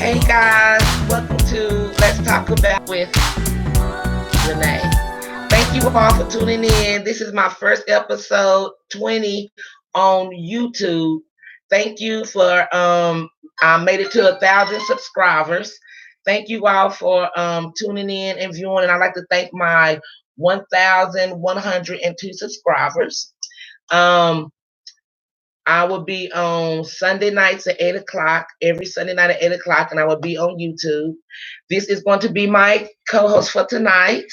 Hey guys, welcome to Let's Talk About with Renee. Thank you all for tuning in. This is my first episode 20 on YouTube. Thank you for I made it to 1,000 subscribers. Thank you all for tuning in and viewing, and I'd like to thank my 1,102 subscribers. Um I will be on Sunday nights at 8 o'clock, every Sunday night at 8 o'clock, and I will be on YouTube. This is going to be my co host for tonight.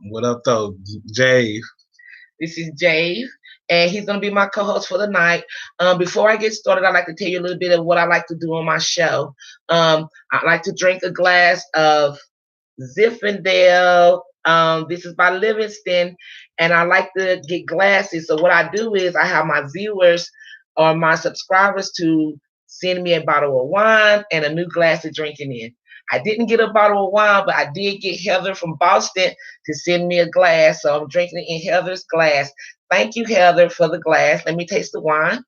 What up, though, Jay? This is Jave, and he's going to be my co host for the night. Before I get started, I'd like to tell you a little bit of what I like to do on my show. I like to drink a glass of Zinfandel. This is by Livingston, and I like to get glasses. So what I do is I have my viewers or my subscribers to send me a bottle of wine and a new glass to drinking in. I didn't get a bottle of wine, but I did get Heather from Boston to send me a glass. So I'm drinking it in Heather's glass. Thank you, Heather, for the glass. Let me taste the wine.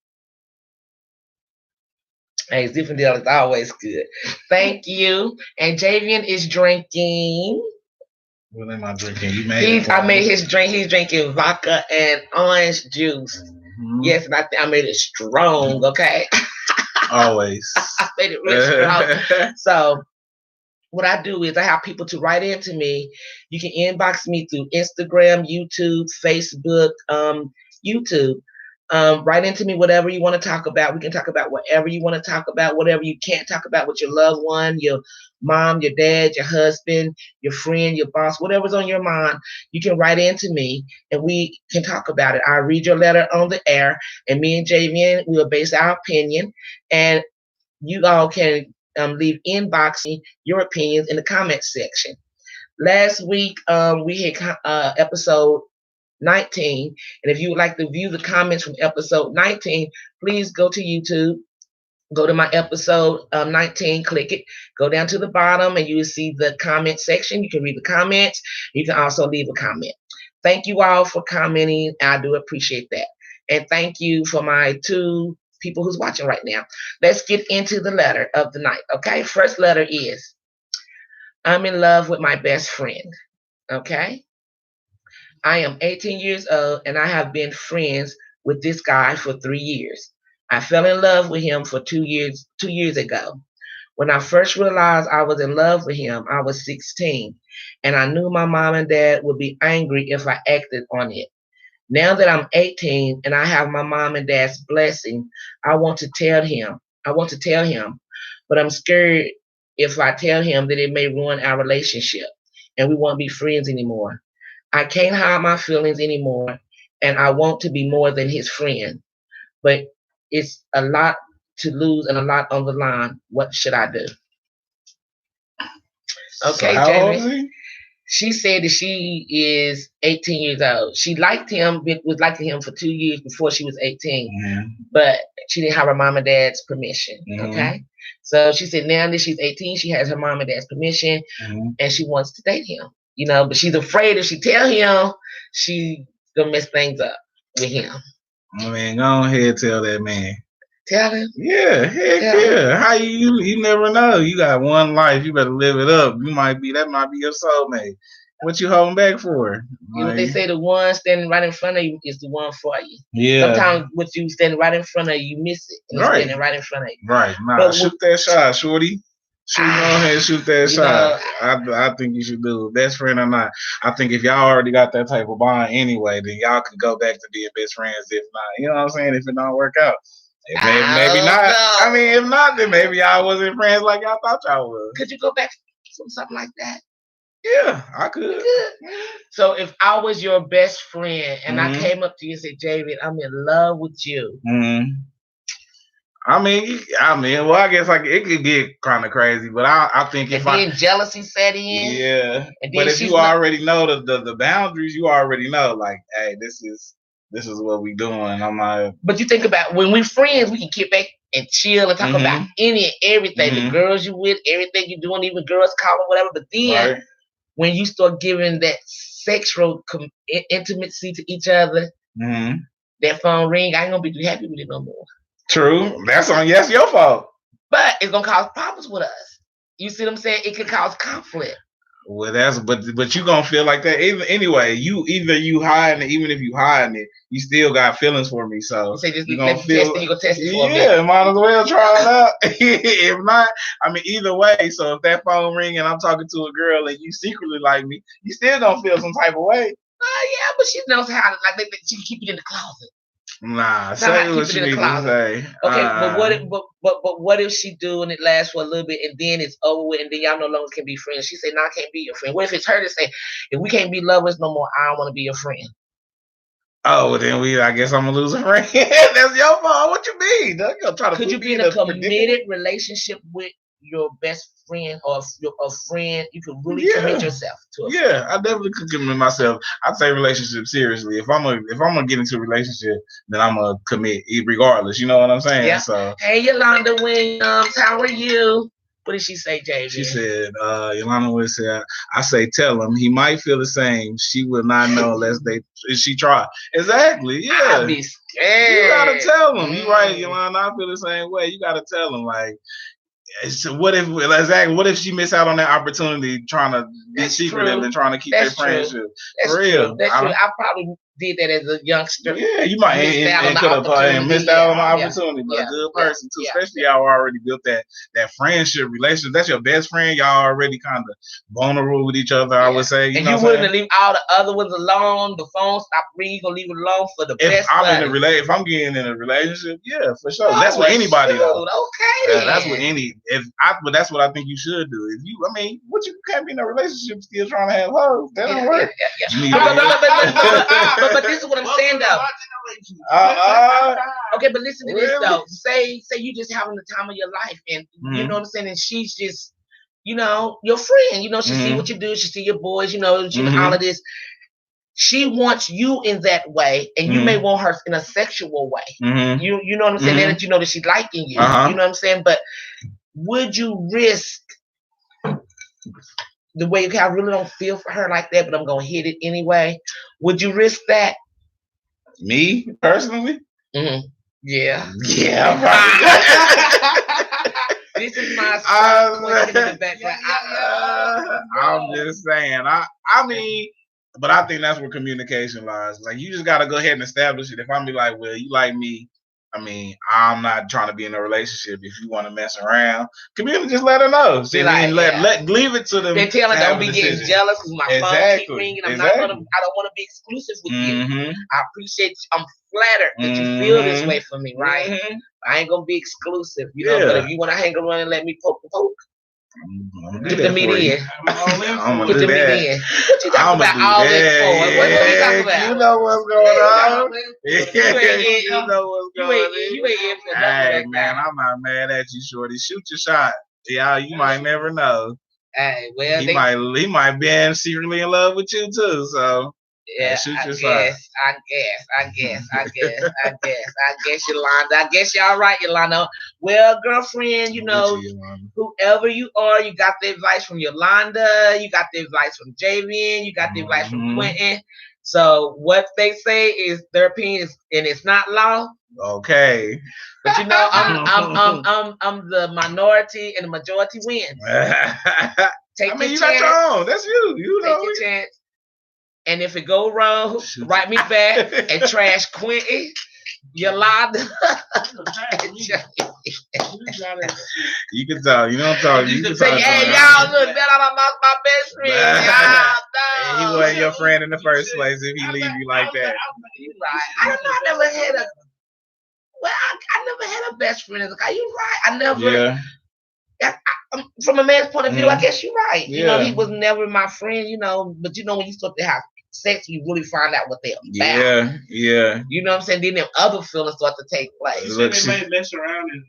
Hey, Zinfandel is always good. Thank you. And Javian is drinking. What am I drinking? You made I made his drink. He's drinking vodka and orange juice. Mm-hmm. Yes, and I made it strong. Okay. Always. I made it real strong. So what I do is I have people to write into me. You can inbox me through Instagram, YouTube, Facebook, YouTube. Write into me whatever you want to talk about. We can talk about whatever you want to talk about, whatever you can't talk about with your loved one, your mom, your dad, your husband, your friend, your boss, whatever's on your mind. You can write into me and we can talk about it. I'll read your letter on the air, and me and Javian will base our opinion, and you all can leave inbox me your opinions in the comment section. Last week we had episode 19, and if you would like to view the comments from episode 19, please go to YouTube, go to my episode 19, click it, go down to the bottom, and you will see the comment section. You can read the comments. You can also leave a comment. Thank you all for commenting. I do appreciate that, and thank you for my 2 people who's watching right now. Let's get into the letter of the night. Okay, first letter is, I'm in love with my best friend. Okay, I am 18 years old and I have been friends with this guy for 3 years. I fell in love with him for 2 years ago. When I first realized I was in love with him, I was 16, and I knew my mom and dad would be angry if I acted on it. Now that I'm 18 and I have my mom and dad's blessing, I want to tell him. But I'm scared if I tell him that it may ruin our relationship and we won't be friends anymore. I can't hide my feelings anymore, and I want to be more than his friend. But it's a lot to lose and a lot on the line. What should I do? Okay, so how Jamie. old is he? She said that she is 18 years old. She liked him, was liking him for 2 years before she was 18, but she didn't have her mom and dad's permission. Okay, so she said now that she's 18, she has her mom and dad's permission, and she wants to date him. But she's afraid if she tell him, she gonna mess things up with him. I mean, go ahead, tell that man. Tell him? Yeah, heck yeah. How you never know. You got one life. You better live it up. That might be your soulmate. What you holding back for? You know, they say the one standing right in front of you is the one for you. Yeah. Sometimes what you standing right in front of you miss it. And right. Standing right in front of you. Right. Nah, shoot that shot, shorty. Go ahead and shoot that shot. I think you should do it. Best friend or not. I think if y'all already got that type of bond anyway, then y'all can go back to being best friends. If not, you know what I'm saying? If it don't work out. Maybe not. Know. I mean, if not, then maybe y'all wasn't friends like y'all thought y'all was. Could you go back to something like that? Yeah, I could. So if I was your best friend and I came up to you and said, David, I'm in love with you. I mean, well, I guess it could get kind of crazy, but I think if then jealousy set in. Yeah, but if you already know the boundaries, you already know, like, hey, this is what we doing. I'm like, but you think about when we friends, we can get back and chill and talk about any and everything. The girls you with, everything you doing, even girls calling, whatever. But then when you start giving that sexual intimacy to each other, that phone ring, I ain't gonna be too happy with it no more. True. That's your fault. But it's gonna cause problems with us. You see what I'm saying? It could cause conflict. Well, but you gonna feel like that anyway. You hiding it, even if you hiding it, you still got feelings for me. So you say just you let gonna me feel, test it. You gonna test it for a yeah, minute. might as well try it out. If not, I mean, either way. So if that phone ring and I'm talking to a girl and you secretly like me, you still gonna feel some type of way. Yeah, but she knows how to she can keep it in the closet. Nah, Know how say to keep what it you in the need to closet. say. Okay, but what if but what if she do and it lasts for a little bit and then it's over with and then y'all no longer can be friends? She say, "No, I can't be your friend." What if it's her to say, "If we can't be lovers no more, I don't want to be your friend"? Oh, well, then I guess I'm gonna lose a friend. That's your fault. What you mean? They're gonna try to Could put you be me in in a a predicament. committed relationship with your best friend or a friend? You could really commit Yeah. yourself to a friend. Yeah, I definitely could commit myself. I take relationship seriously. If I'm gonna get into a relationship, then I'm gonna commit regardless. You know what I'm saying? Yeah. So Hey, Yolanda Williams, how are you? What did she say, she JV? said, Yolanda would say, I say, tell him he might feel the same. She will not know unless she try. Exactly. Yeah. I'd be scared. You gotta tell him. You right, Yolanda. I feel the same way. You gotta tell him like. So what if she miss out on that opportunity trying to be secretive and trying to keep their friendship? For real. That's true. I probably did that as a youngster. Yeah, you might and could have missed out on the opportunity, but a good person too. Especially y'all already built that friendship relationship. That's your best friend. Y'all already kind of vulnerable with each other. I would say. You wouldn't leave all the other ones alone. The phone stop ringing. You gonna leave it alone for the best. If I'm getting in a relationship, yeah, for sure. That's with anybody though. Okay, then. That's with but that's what I think you should do. If you, I mean, you can't be in a relationship still trying to have hoes. That don't work. But this is what I'm saying though. Okay, but listen to this though. Say you just having the time of your life, and you know what I'm saying, and she's just, your friend. She see what you do. She see your boys. All of this. She wants you in that way, and you may want her in a sexual way. You know what I'm saying? That you know that she's liking you. You know what I'm saying? But would you risk the way I really don't feel for her like that, but I'm gonna hit it anyway? Would you risk that? Me personally? Mm-hmm. Yeah. This is my question in the background. I'm just saying. I mean, but I think that's where communication lies. Like, you just gotta go ahead and establish it. If I'm be like, well, you like me, I mean, I'm not trying to be in a relationship. If you want to mess around, just let her know. So then leave it to them. They tell her don't be getting jealous because my phone keep ringing. I don't want to be exclusive with you. I appreciate you. I'm flattered that you feel this way for me, right? I ain't gonna be exclusive, but if you want to hang around and let me poke, get the meat in. I'm gonna get the meat in. What you talking about all this for? What you talking about? You know what's going on. You know what's going on. You ain't in for nothing. Hey, man, I'm not mad at you, shorty. Shoot your shot. Yeah, you might never know. Hey, well, he might be secretly in love with you too. So yeah, I guess, Yolanda. I guess y'all right, Yolanda. Well, girlfriend, whoever you are, you got the advice from Yolanda, you got the advice from Javian, you got the advice from Quentin. So what they say is their opinion, and it's not law. Okay. But I'm the minority and the majority wins. Take your chance. You got your own. That's you. Take your chance. And if it go wrong, write me back and trash Quentin, Yolanda. You can talk. You don't talk. You can say, hey, y'all, look, I lost my best friend. He wasn't your friend in the first place if he leave you like that. You right. I don't know. I never had a best friend as a guy. You right. I never. Yeah. From a man's point of view, I guess you're right. Yeah. He was never my friend. But when you start to have sex, you really find out what they're about. Yeah. You know what I'm saying? Then them other feelings start to take place. They may mess around and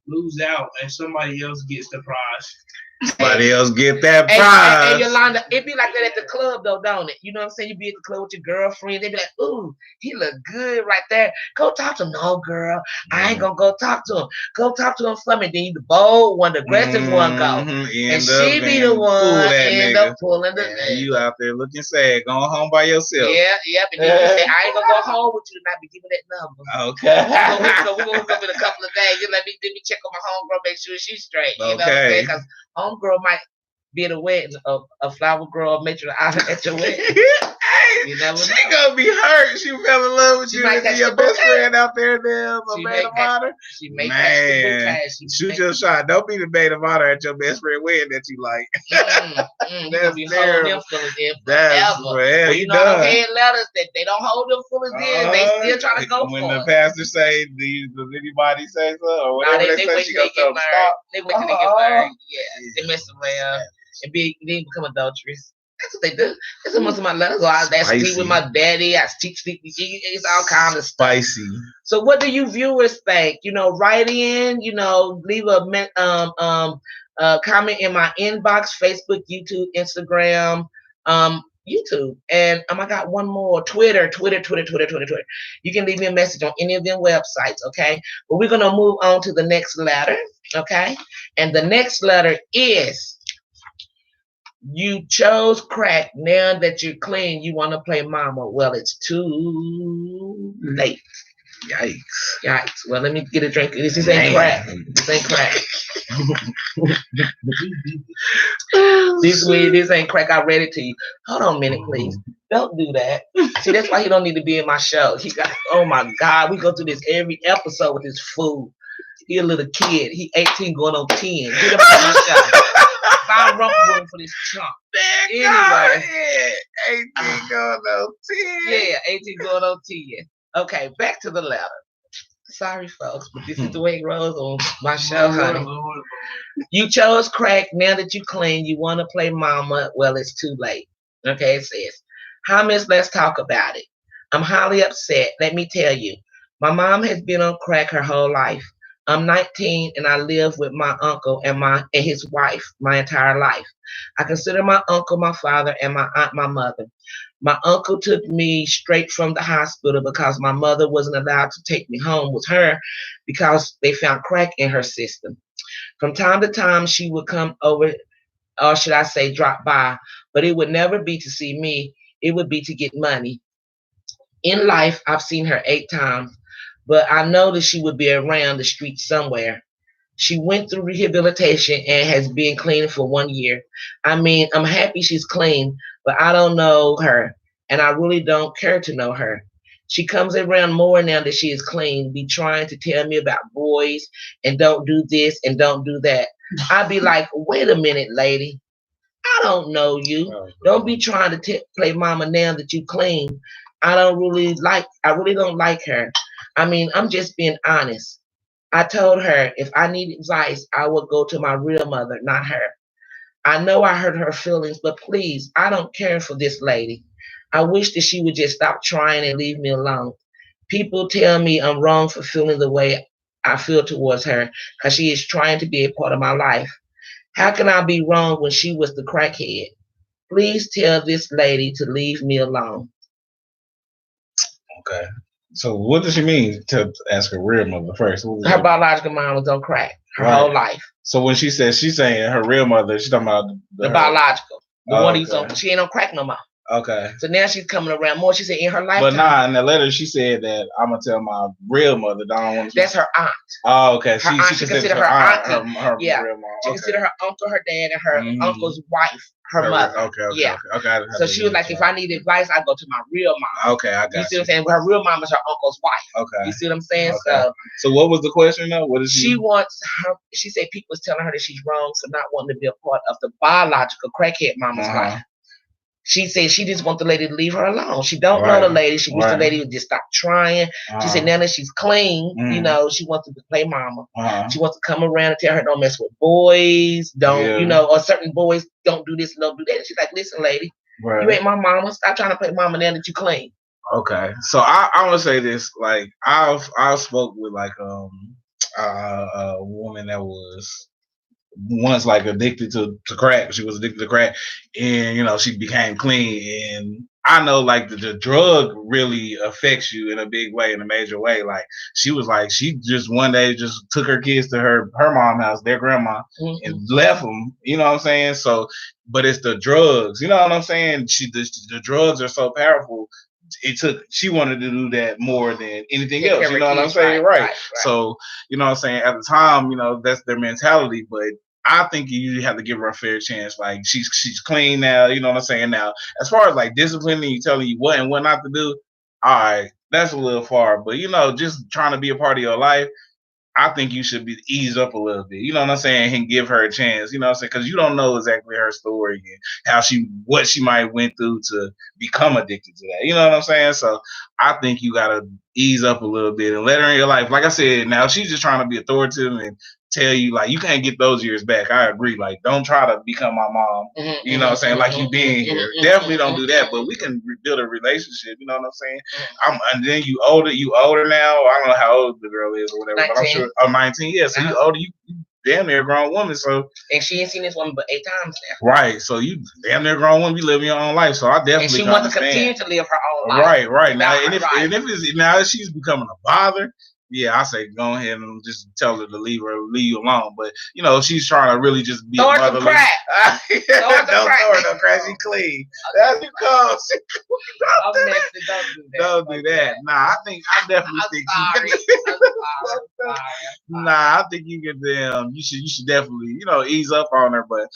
lose out, and somebody else gets the prize. Somebody else get that prize. Hey, Yolanda, it be like that at the club though, don't it? You know what I'm saying? You be at the club with your girlfriend, they be like, ooh, he look good right there. Go talk to him. No, girl, I ain't gonna go talk to him. Go talk to him for me. Then the bold one, the aggressive one go. And she be the one end up pulling the you out there looking sad, going home by yourself. Yep. And then you say, I ain't gonna go home with you and not be giving that number. Okay. We're gonna hook up in a couple of days. Let me check on my homegirl, make sure she's straight. You know what I'm saying? homegirl might be at a wedding, a flower girl matron at your wedding. Hey, You never she know. gonna be hurt. She fell in love with She you might and be catch your the best bouquet. friend out there. Then a She maid may of catch. honor. She may catch the Man, bouquet. shoot your shot. Don't be the maid of honor at your best friend wedding that you like. You gonna That's be holding them terrible. feelings in That's forever. well, Well, you you know how them done. head letters that they don't hold them feelings in. They still trying to go When for the it. pastor say, does anybody say so or Nah, whatever they they say, wait she till gonna they get tell them married. stop. They wait till they get married. Yeah, they mess around and then become adulterous. That's what they do. That's what most of my letters are. I sleep with my daddy. I sleep. It's all kind of stuff. Spicy. So, what do you viewers think? Write in. Leave a comment in my inbox: Facebook, YouTube, Instagram, YouTube, and I got one more: Twitter. You can leave me a message on any of them websites. Okay, but we're gonna move on to the next letter. Okay, and the next letter is. You chose crack. Now that you're clean, you want to play mama. Well, it's too late. Yikes. Well, let me get a drink. This ain't crack. This ain't crack. This ain't crack. I read it to you. Hold on a minute, please. Don't do that. See, that's why he don't need to be in my show. Oh my God, we go through this every episode with this fool. He a little kid. He 18 going on 10. Get him on my show. Find rump room for this chump. Anyway. 18 going on 10. Yeah, 18 going on 10. Okay, back to the letter. Sorry, folks, but this is the way it rolls on my show, honey. You chose crack. Now that you clean, you want to play mama. Well, it's too late. Okay, it says, hi, miss, let's talk about it. I'm highly upset. Let me tell you. My mom has been on crack her whole life. I'm 19 and I live with my uncle and his wife my entire life. I consider my uncle my father and my aunt my mother. My uncle took me straight from the hospital because my mother wasn't allowed to take me home with her because they found crack in her system. From time to time, she would come over, or should I say, drop by, but it would never be to see me. It would be to get money. In life, I've seen her 8 times, but I know that she would be around the street somewhere. She went through rehabilitation and has been clean for 1 year. I mean, I'm happy she's clean, but I don't know her, and I really don't care to know her. She comes around more now that she is clean, be trying to tell me about boys and don't do this and don't do that. I'd be like, wait a minute, lady. I don't know you. Don't be trying to play mama now that you clean. I really don't like her. I mean, I'm just being honest. I told her if I need advice, I would go to my real mother, not her. I know I hurt her feelings, but please, I don't care for this lady. I wish that she would just stop trying and leave me alone. People tell me I'm wrong for feeling the way I feel towards her because she is trying to be a part of my life. How can I be wrong when she was the crackhead? Please tell this lady to leave me alone. Okay. So what does she mean to ask her real mother first? Her biological mom was on crack her whole life. So when she's saying her real mother, she's talking about the biological. The one he's on. She ain't on crack no more. Okay. So now she's coming around more. She said in her lifetime. But nah, in the letter she said that I'm gonna tell my real mother. I don't want to. That's her aunt. Oh, okay. She considered her aunt. Her real mom. She considered her uncle, her dad, and her uncle's wife, her mother. Okay. So she was like, if I need advice, I go to my real mom. Okay, I got you. See what I'm saying? But her real mom is her uncle's wife. Okay. You see what I'm saying? Okay. So what was the question though? What is she wants her? She said people was telling her that she's wrong for not wanting to be a part of the biological crackhead mama's life. She said she just want the lady to leave her alone. She don't know the lady. She wish the lady would just stop trying. She said now that she's clean, she wants to play mama. She wants to come around and tell her don't mess with boys. Don't, or certain boys don't do this and don't do that. And she's like, listen, lady, you ain't my mama. Stop trying to play mama now that you clean. Okay. So I want to say this. Like I've spoke with like a woman that was once like addicted to crack. She was addicted to crack, and she became clean. And I know like the drug really affects you in a big way, in a major way. Like she was like she just one day just took her kids to her mom's house, their grandma, and left them. You know what I'm saying? So, but it's the drugs. You know what I'm saying? The drugs are so powerful. She wanted to do that more than anything else. You know what I'm saying? Right. So, you know what I'm saying? At the time, that's their mentality, but I think you have to give her a fair chance. Like she's clean now, you know what I'm saying? Now, as far as like disciplining you, telling you what and what not to do, all right, that's a little far. But just trying to be a part of your life, I think you should be ease up a little bit. You know what I'm saying? And give her a chance. You know what I'm saying? Because you don't know exactly her story and what she might went through to become addicted to that. You know what I'm saying? So I think you gotta ease up a little bit and let her in your life. Like I said, now she's just trying to be authoritative and tell you like you can't get those years back. I agree. Like don't try to become my mom. You know what I'm saying? Like you being here. Definitely don't do that. But we can build a relationship. You know what I'm saying? And then you older now. I don't know how old the girl is or whatever, 19. but I'm sure 19. Yeah, so you older. You damn near a grown woman. So and she ain't seen this woman but 8 times now. Right. So you damn near grown woman. You living your own life. So I definitely and she wants to continue to live her own life. Right. Now, and if it's now that she's becoming a bother. Yeah, I say go ahead and just tell her to leave you alone. But if she's trying to really just be throw a motherly, crack. Don't throw her no crack. She clean. That's you come. Don't do that. Nah, I definitely think Nah, I think you can you should definitely ease up on her, but.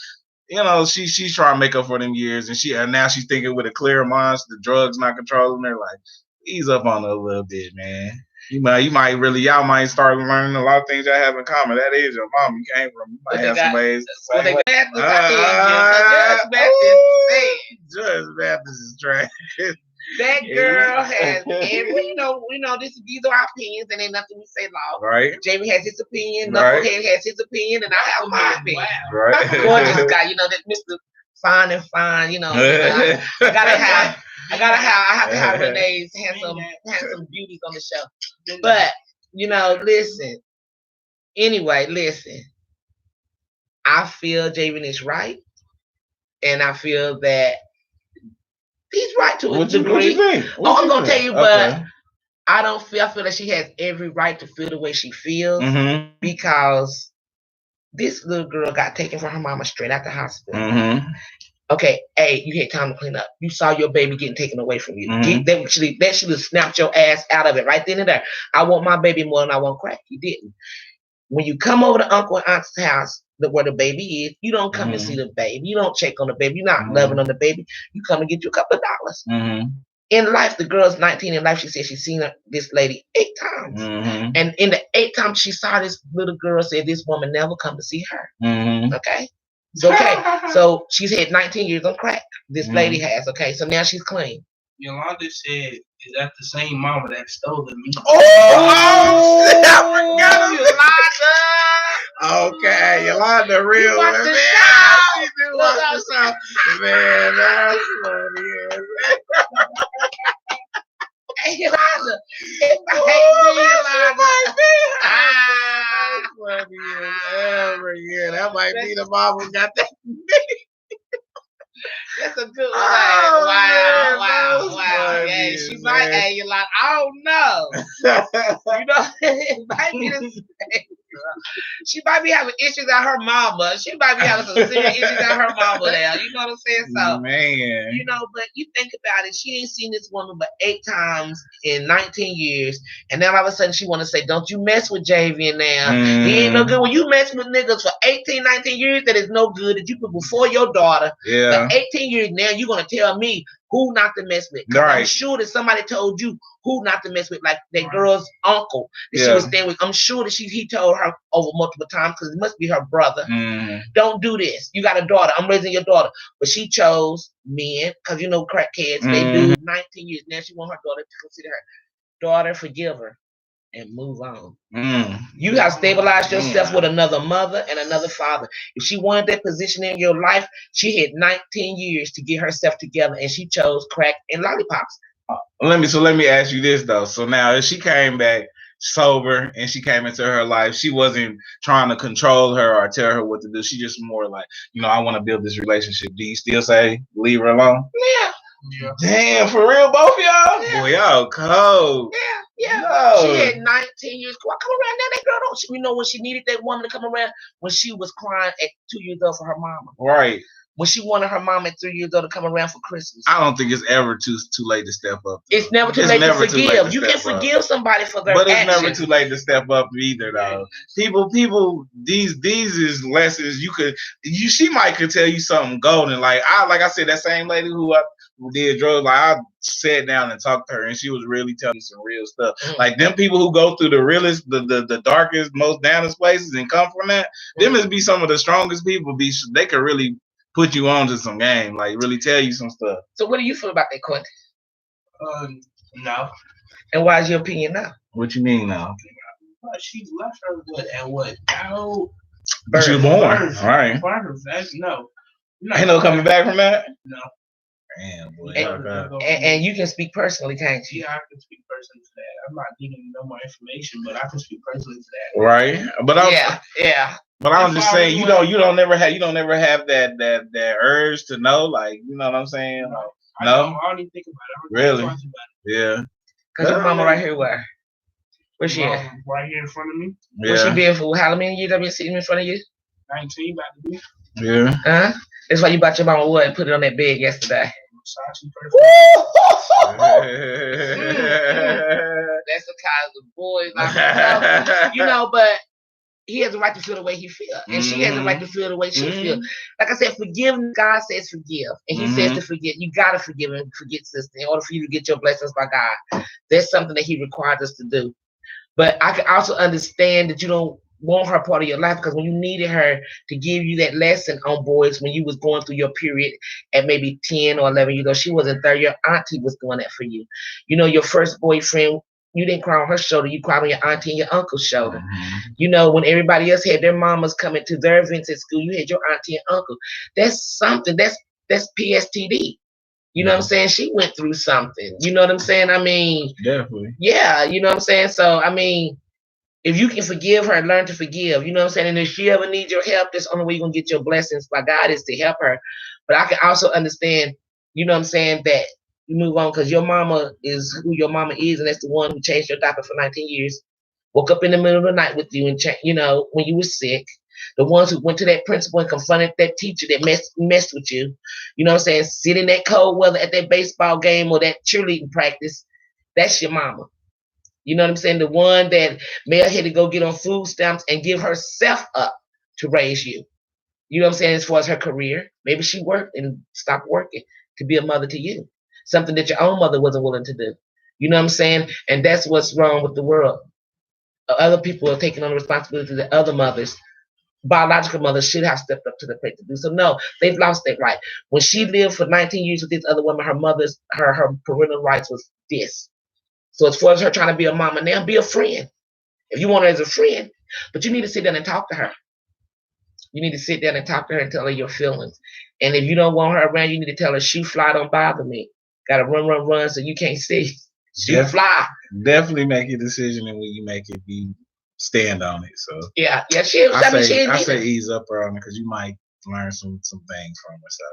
She's trying to make up for them years, and now she's thinking with a clear mind. The drugs not controlling her. Like, ease up on her a little bit, man. Y'all might start learning a lot of things y'all have in common. That is your mom. You came from. You might have some ways. Judge Baptist is trash. That girl has every, these are our opinions, and ain't nothing we say law. Right. Jamie has his opinion, Knucklehead has his opinion, and I have my opinion. Right. Gorgeous guy, that Mr. Fine and Fine, I have to have Renee's handsome beauties on the show. But, listen. Anyway, listen. I feel Javen is right, and I feel that he's right to a degree. What you think? I'm gonna tell you, but I feel that she has every right to feel the way she feels because this little girl got taken from her mama straight out the hospital. Okay, hey, you had time to clean up. You saw your baby getting taken away from you. That should have snapped your ass out of it right then and there. I want my baby more than I want crack. You didn't. When you come over to Uncle and Aunt's house, where the baby is, you don't come and see the baby. You don't check on the baby. You're not loving on the baby. You come and get you a couple of dollars. In life, the girl's 19 in life. She said she's seen this lady 8 times. And in the 8 times she saw this little girl, said this woman never come to see her. Okay? It's okay. So she's had 19 years on crack. This lady has. Okay? So now she's clean. Yolanda said, is that the same mama that stole the meat? I forgot Yolanda. Okay, Yolanda, real one. Man, she do watch the show. Man, that's funny. Hey, Yolanda. That might be the mom who got that. That's a good one. Wow. Yeah, she might have you like, I don't know. It might be the same. She might be having issues at her mama. She might be having some serious issues at her mama now. You know what I'm saying? So, man. But you think about it. She ain't seen this woman but 8 times in 19 years. And then all of a sudden she want to say, don't you mess with Javian now. He ain't no good. When you mess with niggas for 18, 19 years, that is no good. That you put before your daughter. Yeah. For 18 years now, you're going to tell me who not to mess with. Right. I'm sure that somebody told you who not to mess with, like that girl's uncle that she was staying with. I'm sure that he told her over multiple times because it must be her brother. Don't do this. You got a daughter. I'm raising your daughter. But she chose men because crackheads, they do 19 years. Now she want her daughter to consider her daughter, forgive her, and move on. You have stabilized yourself with another mother and another father. If she wanted that position in your life, she had 19 years to get herself together, and she chose crack and lollipops. Let me ask you this though. So now if she came back sober and she came into her life, she wasn't trying to control her or tell her what to do. She just more like, I want to build this relationship. Do you still say leave her alone? Yeah. Damn, for real, both of y'all? Yeah. Boy, y'all cold. Yeah. No. She had 19 years. Come around now. That girl don't. When she needed that woman to come around when she was crying at 2 years old for her mama. Right. when she wanted her mom at 3 years old to come around for Christmas? I don't think it's ever too late to step up. It's never too late to forgive. You can forgive somebody for their but it's actions. never too late to step up either, though. People, these is lessons you could. She might could tell you something golden. Like I said, that same lady who did drugs. Like I sat down and talked to her, and she was really telling me some real stuff. Like them people who go through the realest, the darkest, most downest places and come from that. Them must be some of the strongest people. They could really put you on to some game, like really tell you some stuff. So what do you feel about that, Quentin? No. And why is your opinion now? What you mean now? She left her what? How? She was born. Right. No. Ain't no coming back from that? No. Damn, boy. And you can speak personally, can't you? Yeah, I can speak personally to that. I'm not giving no more information, but I can speak personally to that. Right. But yeah. But I'm just saying, you don't never have that urge to know, like, you know what I'm saying? Like, I don't even think about it. Really? Yeah. Cause your mama right here, where she at? Right here in front of me. Yeah. Where she been for how many years? I've been sitting in front of you. 19, about to be. Yeah. Huh? That's why you bought your mama wood and put it on that bed yesterday. That's the kind of boys like you know, but he has the right to feel the way he feels, and she has the right to feel the way she feels. Like I said, forgiveness. God says forgive, and He says to forget. You gotta forgive and forget, sister, in order for you to get your blessings by God. That's something that He requires us to do. But I can also understand that you don't want her part of your life, because when you needed her to give you that lesson on boys when you was going through your period at maybe 10 or 11 years old, she wasn't there. Your auntie was doing that for you. You know, your first boyfriend, you didn't cry on her shoulder. You cried on your auntie and your uncle's shoulder. You know, when everybody else had their mamas coming to their events at school, you had your auntie and uncle. That's something. That's PSTD. You know what I'm saying? She went through something. You know what I'm saying? I mean, definitely. Yeah, you know what I'm saying? So, I mean, if you can forgive her, learn to forgive. You know what I'm saying? And if she ever needs your help, that's the only way you're going to get your blessings by God is to help her. But I can also understand, you know what I'm saying, that you move on because your mama is who your mama is, and that's the one who changed your diaper for 19 years. Woke up in the middle of the night with you and, you know, when you were sick. The ones who went to that principal and confronted that teacher that messed with you. You know what I'm saying? Sit in that cold weather at that baseball game or that cheerleading practice. That's your mama. You know what I'm saying? The one that may have had to go get on food stamps and give herself up to raise you. You know what I'm saying? As far as her career, maybe she worked and stopped working to be a mother to you. Something that your own mother wasn't willing to do. You know what I'm saying? And that's what's wrong with the world. Other people are taking on the responsibility that other mothers, biological mothers, should have stepped up to the plate to do. So no, they've lost that right. When she lived for 19 years with this other woman, her mother's, her parental rights was this. So as far as her trying to be a mama now, be a friend. If you want her as a friend, but you need to sit down and talk to her. You need to sit down and talk to her and tell her your feelings. And if you don't want her around, you need to tell her, shoot fly, don't bother me. Gotta run so you can't see. Shoot fly. Definitely make your decision, and when you make it, you stand on it. So yeah. I say ease up on it because you might learn some things from her. So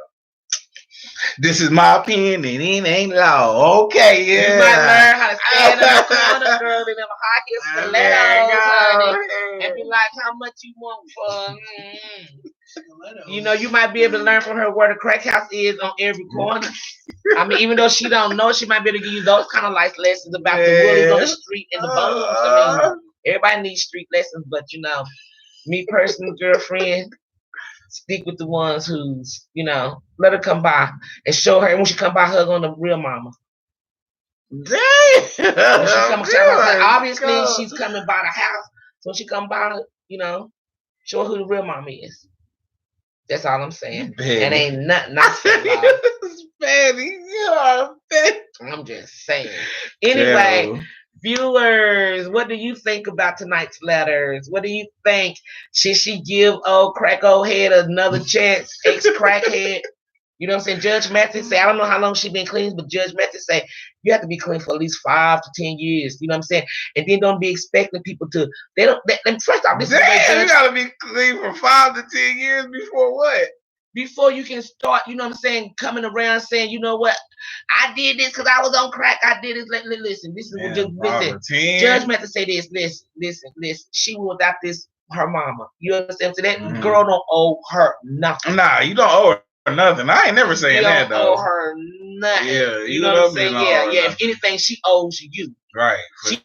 this is my opinion, and it ain't law. Okay, yeah. You might learn how to stand in the corner, girl, in them high stilettos, honey, and be like, how much you want for? You know, you might be able to learn from her where the crack house is on every corner. I mean, even though she don't know, she might be able to give you those kind of life lessons about the woolies on the street and the bones. I mean, everybody needs street lessons, but you know, me personally, girlfriend, stick with the ones who's, you know, let her come by and show her. And when she come by, hug on the real mama. Damn. When she come by, obviously she's coming by the house. So when she come by, you know, show her who the real mama is. That's all I'm saying. And ain't nothing I say about it. I'm just saying. Anyway, viewers, what do you think about tonight's letters? What do you think? Should she give old crack old head another chance? Ex-crackhead? You know what I'm saying? Judge Matthews say, I don't know how long she been clean, but Judge Matthews say, you have to be clean for at least 5 to 10 years. You know what I'm saying? And then don't be expecting people to, first off, this is the way you gotta be clean for 5 to 10 years before what? Before you can start, you know what I'm saying, coming around saying, you know what, I did this because I was on crack. I did this. Listen, this is what listen. Judge Matthews say this. Listen. She was without this, her mama. You understand? So that girl don't owe her nothing. Nah, you don't owe her or nothing. I ain't never saying that though. You don't owe her nothing. Yeah, you know what I'm saying? Yeah. If anything, she owes you. Right. She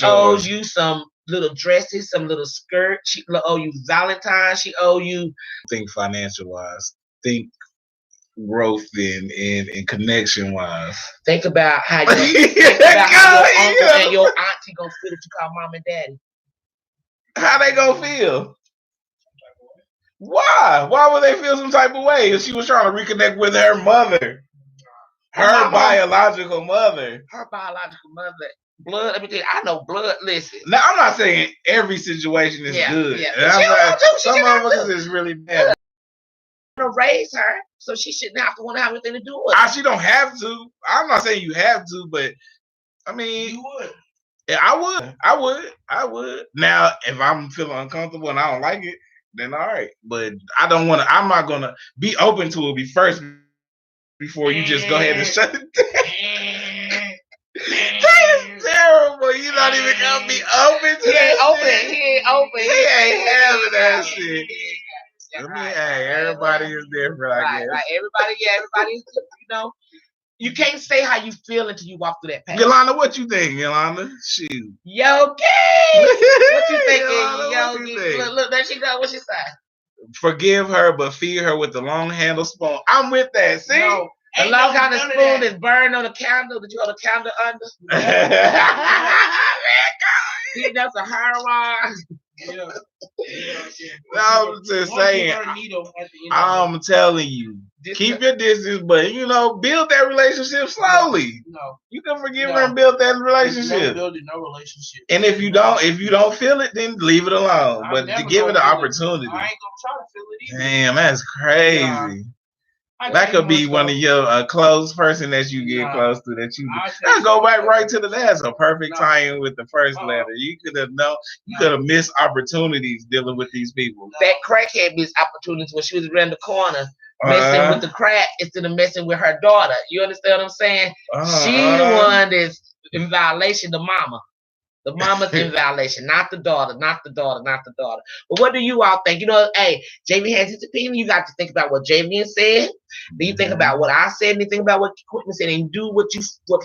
owes you some little dresses, some little skirt. She owe you Valentine's. She owe you. Think financial wise. Think growth and connection wise. Think about how you think about how your uncle and your auntie gonna feel if you call mom and daddy. How they gonna feel? Why? Why would they feel some type of way if she was trying to reconnect with her mother? Her biological mother. Her biological mother. Blood, let me tell you, I know blood. Listen. Now, I'm not saying every situation is good. Yeah. Some motherfuckers is really bad. To raise her, so she shouldn't have to want to have anything to do with it. She don't have to. I'm not saying you have to, but I mean, you would. Yeah, I would. Now, if I'm feeling uncomfortable and I don't like it, then all right. But I don't want to. I'm not gonna be open to it first before you just go ahead and shut it down. That is terrible. You're not even gonna be open to that. He ain't open. He ain't having that shit. Everybody is different, I guess. Right. Everybody is different, you know. You can't say how you feel until you walk through that path. Yolanda, what you think, Yolanda? Shoot. Yo, Kay! What you thinking? Look, there she go. What she say? Forgive her, but feed her with the long handle spoon. I'm with that. See? No, the long handle spoon is burned on the candle. Did you hold the candle under? That's a hard one. I'm just saying. I'm telling you. Keep your distance, but build that relationship slowly. No. You can forgive her and build that relationship. Building no relationship. And if you don't feel it, then leave it alone. But to give it an opportunity. I ain't gonna try to feel it either. Damn, that's crazy. That could be one of your close person that you get close to that you. Let's go back right to that's a perfect tie-in with the first letter. You could have missed opportunities dealing with these people. That crackhead missed opportunities when she was around the corner messing with the crack instead of messing with her daughter. You understand what I'm saying? She the one that's in violation. The mama. The mama's in violation, not the daughter. But what do you all think? Hey, Jamie has his opinion. You got to think about what Jamie said. Then you think about what I said, and you think about what Quentin said, and do what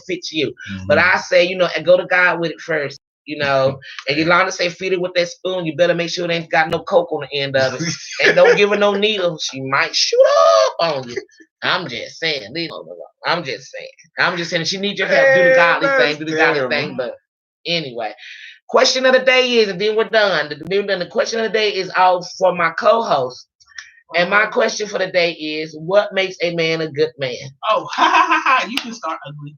fits you. Mm-hmm. But I say, and go to God with it first. And Yolanda say, feed it with that spoon. You better make sure it ain't got no coke on the end of it. And don't give her no needle. She might shoot up on you. I'm just saying. She needs your help. Do the godly thing. But anyway, question of the day is, and then we're done. The question of the day is all for my co-host. And my question for the day is, what makes a man a good man? Oh, you can start ugly.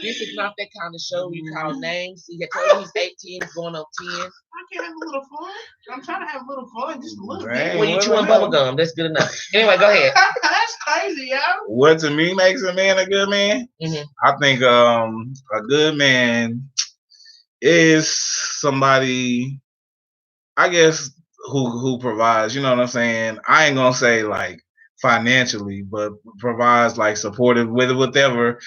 This is not that kind of show we call names. He told me he's 18, going on 10. I can have a little fun. I'm trying to have a little fun, just a little bit. When you chewing bubble gum, that's good enough. Anyway, go ahead. That's crazy, yo. What to me makes a man a good man? Mm-hmm. I think a good man is somebody, I guess, who provides. You know what I'm saying? I ain't gonna say like financially, but provides like supportive with whatever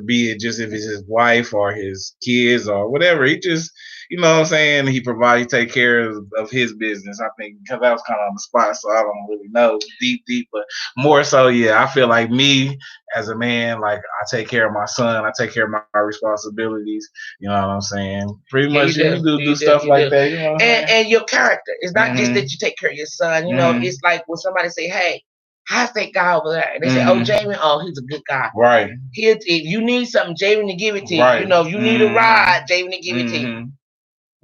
be it just if it's his wife or his kids or whatever. He just, you know what I'm saying, he take care of his business. I think because I was kind of on the spot, so I don't really know deep, but more so, yeah, I feel like me as a man, like I take care of my son, I take care of my responsibilities. You know what I'm saying? Pretty much, you do stuff like that. You know and your character. It's not just that you take care of your son. It's like when somebody say, "Hey, how's that guy over there?" And they say, "Oh, Jamie, he's a good guy." Right. If you need something, Jamie to give it to you. Right. If you need a ride, Jamie to give it to you.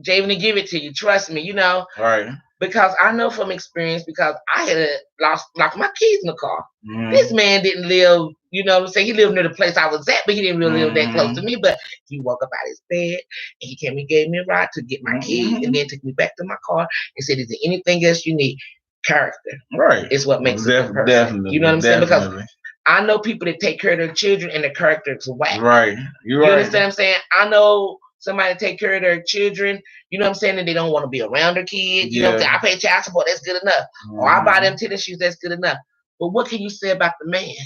Jamie to give it to you. Trust me, Right. Because I know from experience, because I had lost my keys in the car. This man didn't live, you know what I'm saying? He lived near the place I was at, but he didn't really live that close to me. But he woke up out of his bed and he came and gave me a ride to get my keys and then took me back to my car and said, "Is there anything else you need?" Character. Right. Is what makes it a person. Definitely. You know what I'm saying? Because I know people that take care of their children and their character is whack. Right. You understand what I'm saying? I know somebody take care of their children, you know what I'm saying, and they don't want to be around their kids. You know what I'm saying? I pay child support, that's good enough. Or I buy them tennis shoes, that's good enough. But what can you say about the man?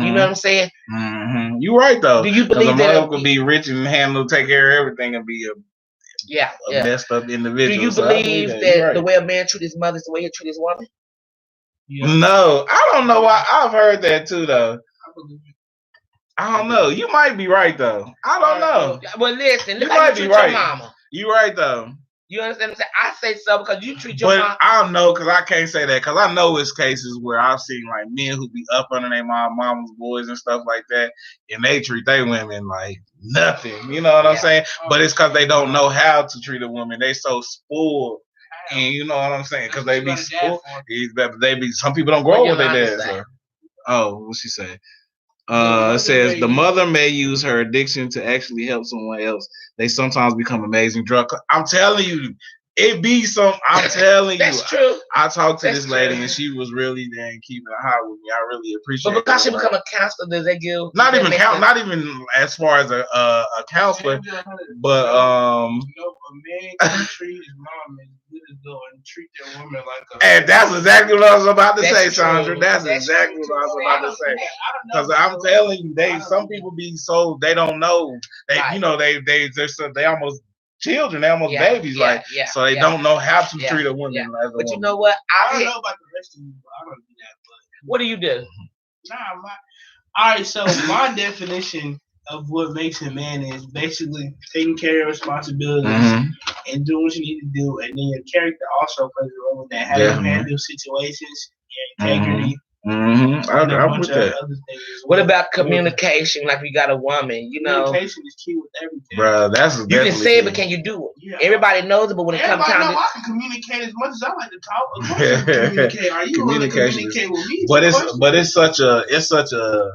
You know what I'm saying? You're right though. Do you believe that a mother could be rich and take care of everything and be a messed up individual? Do you believe that the way a man treats his mother is the way he treats his woman? Yeah. No, I don't know why. I've heard that too, though. I believe it. I don't know. You might be right though. I don't know. Well, listen, You look how might you be treat your right. mama. You right though. You understand what I'm saying? I say so because you treat your But mom. I don't know because I can't say that because I know it's cases where I've seen like men who be up under their mama's boys and stuff like that, and they treat their women like nothing. You know what I'm saying? But it's because they don't know how to treat a woman. They so spoiled, and you know what I'm saying? Because they be spoiled. They be. Some people don't grow up with their dad. So. Oh, what she say? It says the mother may use her addiction to actually help someone else. They sometimes become amazing drug. I'm telling you, it be some. I'm telling you, That's true. I talked to That's this lady true. and she was really then keeping it high with me. I really appreciate. But because that. she become a counselor, does that give? Not even count. Not even as far as a counselor, but a man can treat his mom as good as though and treat their woman like a. And that's exactly what I was about to say, True. Sandra. That's exactly what I was about to say. Because I'm telling you, some people be so they don't know. They Right. you know they almost children, they almost babies, so they don't know how to treat a woman as a But woman. you know what? I don't know about the rest of you, but I don't do that. But what do you do? All right, so my definition of what makes a man is basically taking care of responsibilities and doing what you need to do, and then your character also plays a role in that. How you handle situations, integrity. I'm with that. What about communication? Like we got a woman, you know. Communication is key with everything. Bro, that's you can say it, but can you do it? Yeah. Everybody knows it, but when it comes time to, I can communicate as much as I like to talk. Of course, I can communicate. Are you willing to communicate with me? But it's such a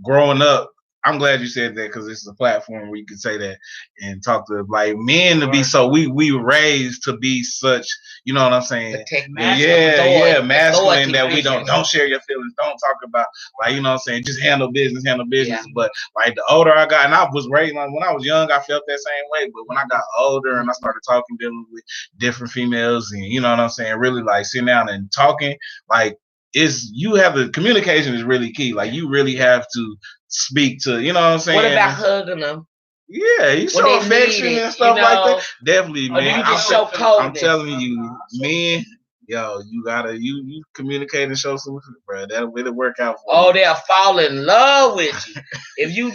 growing up. I'm glad you said that because it's a platform where you can say that and talk to like men to be so we raised to be such, you know what I'm saying? Masculine that we don't share your feelings, don't talk about like, you know what I'm saying, just handle business. Yeah. But like the older I got, and I was raised like when I was young, I felt that same way. But when I got older and I started dealing with different females, and you know what I'm saying, really like sitting down and talking, like you have the communication is really key. Like you really have to speak to, you know what I'm saying? What about hugging them? Yeah, you show affection and stuff like that. Definitely, man. Or do you just show coldness? I'm telling you, man. Yo, you gotta you communicate and show some, bro. That'll work out for you. They'll fall in love with you if you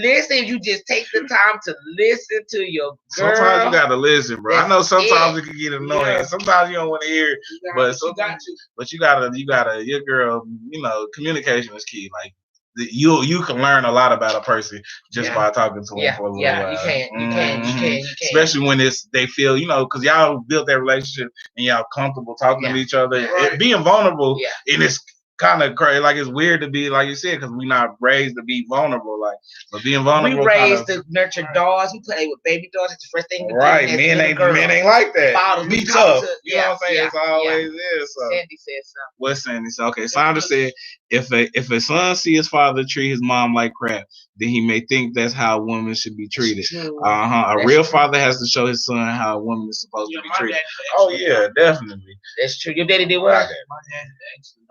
listen. If you just take the time to listen to your girl. Sometimes you gotta listen, bro. I know sometimes it can get annoying. Yeah. Sometimes you don't want to hear it, but you gotta. Your girl, you know, communication is key. Like you can learn a lot about a person just by talking to them for a little while. You can. Especially when they feel, you know, because y'all built that relationship and y'all comfortable talking to each other, being vulnerable, and it's kind of crazy. Like it's weird to be like you said because we're not raised to be vulnerable. Like, but being vulnerable, we raised to nurture dogs. We play with baby dogs. It's the first thing we do. Men ain't like that. Be tough. You know what I'm saying? It's always is. So. Sandy said something. What's Sandy said? Okay, Sandra said if a son see his father treat his mom like crap, then he may think that's how a woman should be treated. A real father has to show his son how a woman is supposed to be treated. Oh yeah, definitely. That's true. Your daddy did what? My dad actually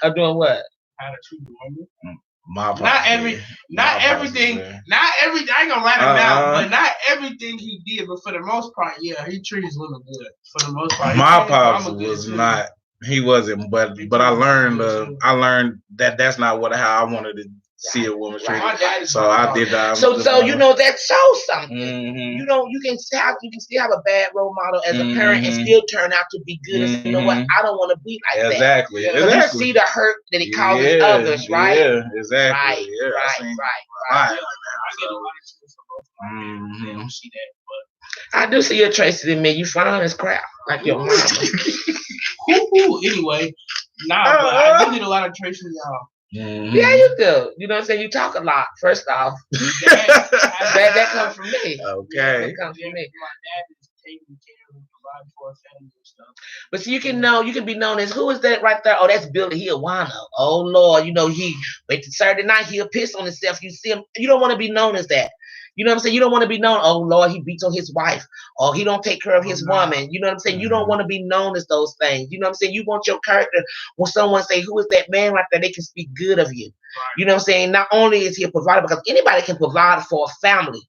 I'm doing what? How to treat a woman. Not everything. I ain't gonna lie him out, but not everything he did. But for the most part, yeah, he treats women good. For the most part, my pops was not. He wasn't, but I learned that that's not how I wanted to see a woman treated. So I did that. So you know that shows something. You know you can still have a bad role model as a parent and still turn out to be good. And say, you know what? I don't want to be like that. Exactly. You see the hurt that it causes others, right? Yeah, exactly. Right. I get a lot of truth from both. They don't see that, but I do see your traces in me. You fine as crap, like your mama. Anyway, but I do get a lot of traces, y'all. Yeah, you do. You know what I'm saying? You talk a lot, first off. that comes from me. Okay. That comes from me. My dad is taking care of providing for a family and stuff. But see, you can be known as, who is that right there? Oh, that's Billy. He a wino. Oh, Lord. You know, he wait to Saturday night, he'll piss on himself. You see him. You don't want to be known as that. You know what I'm saying? You don't want to be known, oh, Lord, he beats on his wife. Or he don't take care of his woman. You know what I'm saying? You don't want to be known as those things. You know what I'm saying? You want your character, when someone say, who is that man right there, they can speak good of you. You know what I'm saying? Not only is he a provider, because anybody can provide for a family.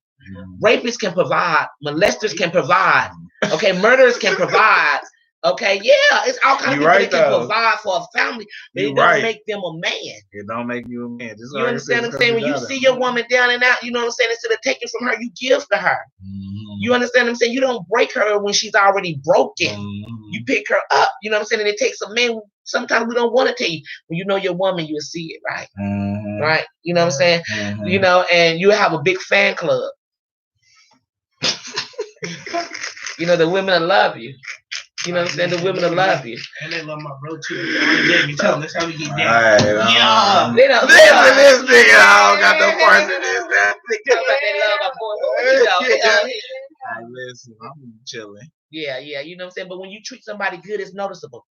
Rapists can provide. Molesters can provide. Okay, murderers can provide. Okay, yeah, it's all kind of You people right that can though. provide for a family, but You it don't right. make them a man. It don't make you a man. Just You like I said, understand it's what I'm because saying? you When you got it. see your woman down and out, you know what I'm saying? Instead of taking from her, you give to her. You understand what I'm saying? You don't break her when she's already broken. You pick her up. You know what I'm saying? And it takes a man. Sometimes we don't want to tell you. When you know your woman, you'll see it, right? Right? You know what I'm saying? You know, and you have a big fan club. You know, the women will love you. You know what I'm saying? The women will love you. And they love my bro too. Jamie, tell them that's how we get down. Yeah. They don't Listen, this nigga, I don't got no parts in this. That Talk about they love my boy. But you know, Hey, listen, I'm chilling. yeah, you know what I'm saying? But when you treat somebody good, it's noticeable.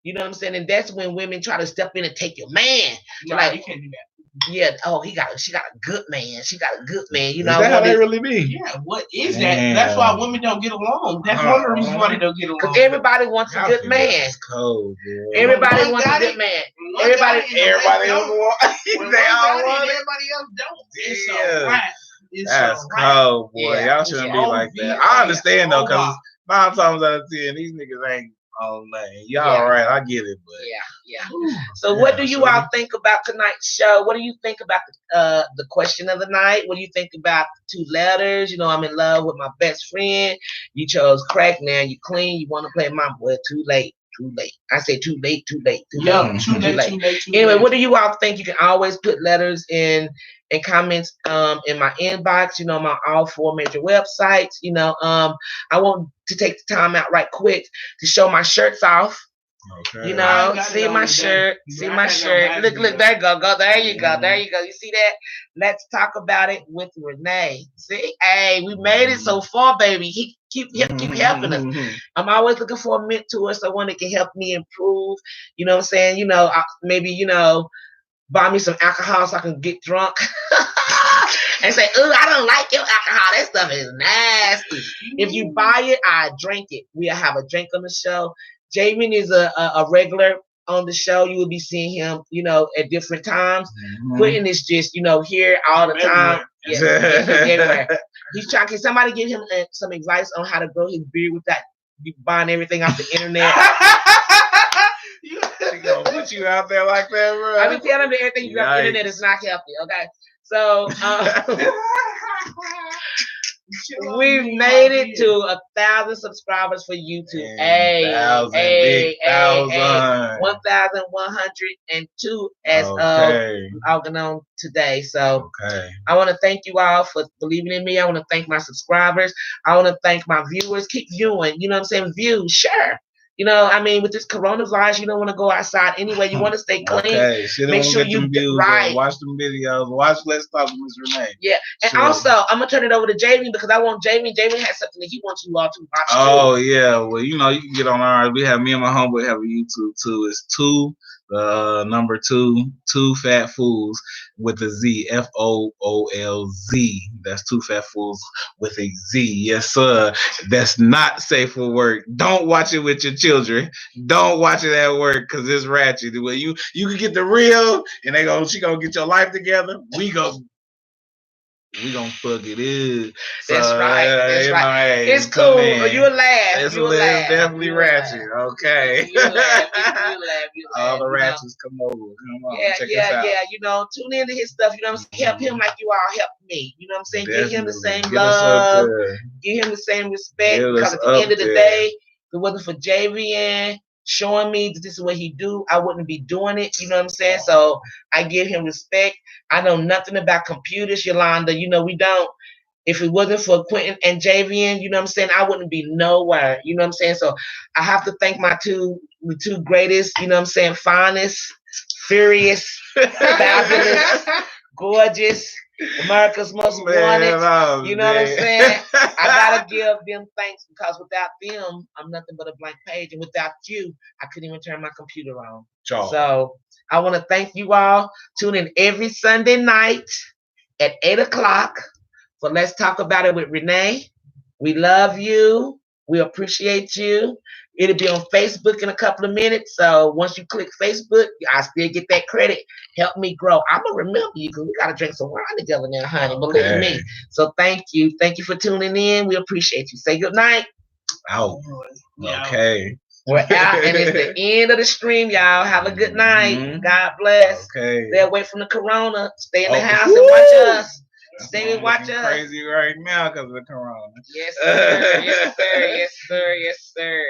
You know what I'm saying? And that's when women try to step in and take your man. No, like, you can't do that. Yeah, oh, she got a good man. She got a good man. You know, is that how they really be? Yeah, what is that? That's why women don't get along. That's one of the reasons why they don't get along. Because everybody wants a good man. Cold, everybody wants a good man. Everybody else want. They all want it. Everybody else don't. It's Yeah. a wrap. That's cold, boy. Yeah. Y'all shouldn't be like that. I understand though, because 9 times out of 10, these niggas ain't on nothing. Y'all right, I get it, but yeah. So what do you all think about tonight's show? What do you think about the question of the night? What do you think about 2 letters? You know, I'm in love with my best friend. You chose crack, now you clean. You want to play my boy? Too late. I say too late. Too late. Anyway, what do you all think? You can always put letters in comments in my inbox. You know, my all 4 major websites. You know, I want to take the time out right quick to show my shirts off. Okay. You know, see my shirt. Look, there you go. There you go. You see that? Let's talk about it with Renee. See, hey, we made it so far, baby. He keep helping us. I'm always looking for a mentor, someone that can help me improve. You know what I'm saying? You know, maybe, you know, buy me some alcohol so I can get drunk. And say, "Ooh, I don't like your alcohol. That stuff is nasty." If you buy it, I drink it. We'll have a drink on the show. Jamin is a regular on the show. You will be seeing him, you know, at different times. Quentin is just, you know, here all the time. He's everywhere. He's trying. Can somebody give him some advice on how to grow his beard without buying everything off the internet? She gonna put you out there like that, bro. I mean, tell him that everything you got on the internet is not healthy. Okay, so we've made it to 1,000 subscribers for YouTube. Hey, 1,102 as of on today. So I want to thank you all for believing in me. I want to thank my subscribers. I want to thank my viewers. Keep viewing. You know what I'm saying? View, share. You know, I mean, with this coronavirus, you don't want to go outside anyway. You want to stay clean. Make sure you right. Watch them videos. Watch Let's Talk with Miss Renee. Yeah, and also I'm gonna turn it over to Jamie because I want Jamie. Jamie has something that he wants you all to watch. Oh yeah, well you know you can get on ours. We have me and my homeboy have a YouTube too. It's number 2 fat fools with a Z, FOOLZ. That's 2 fat fools with a Z. Yes sir. That's not safe for work. Don't watch it with your children. Don't watch it at work because it's ratchet. Well, you can get the real and she gonna get your life together. We gonna fuck it in. So, that's right. That's right. Hey, it's cool. You'll laugh. It's definitely ratchet. Okay. You laugh. All the ratchets come over. Come on. Check us out. Yeah. You know, tune into his stuff. You know what I'm saying? Help him like you all helped me. You know what I'm saying? Give him the same love. Give him the same respect. Because at the end of the day, if it wasn't for JVN showing me that this is what he do, I wouldn't be doing it. You know what I'm saying? So I give him respect. I know nothing about computers, Yolanda. You know, we don't. If it wasn't for Quentin and Javian, you know what I'm saying, I wouldn't be nowhere. You know what I'm saying? So I have to thank the two greatest, you know what I'm saying, finest, furious, fabulous, gorgeous, America's Most Wanted. You know what I'm saying? I gotta give them thanks because without them, I'm nothing but a blank page. And without you, I couldn't even turn my computer on. So I want to thank you all. Tune in every Sunday night at 8 o'clock for Let's Talk About It with Renee. We love you. We appreciate you. It'll be on Facebook in a couple of minutes. So once you click Facebook, I still get that credit. Help me grow. I'm going to remember you because we got to drink some wine together now, honey. Believe me. So thank you. Thank you for tuning in. We appreciate you. Say good night. Out. Okay. We're out, and it's the end of the stream, y'all. Have a good night. God bless. Okay. Stay away from the corona. Stay in the house and watch us. Stay and watch us. Crazy right now because of the corona. Yes, sir. Yes, sir. Yes, sir. Yes, sir.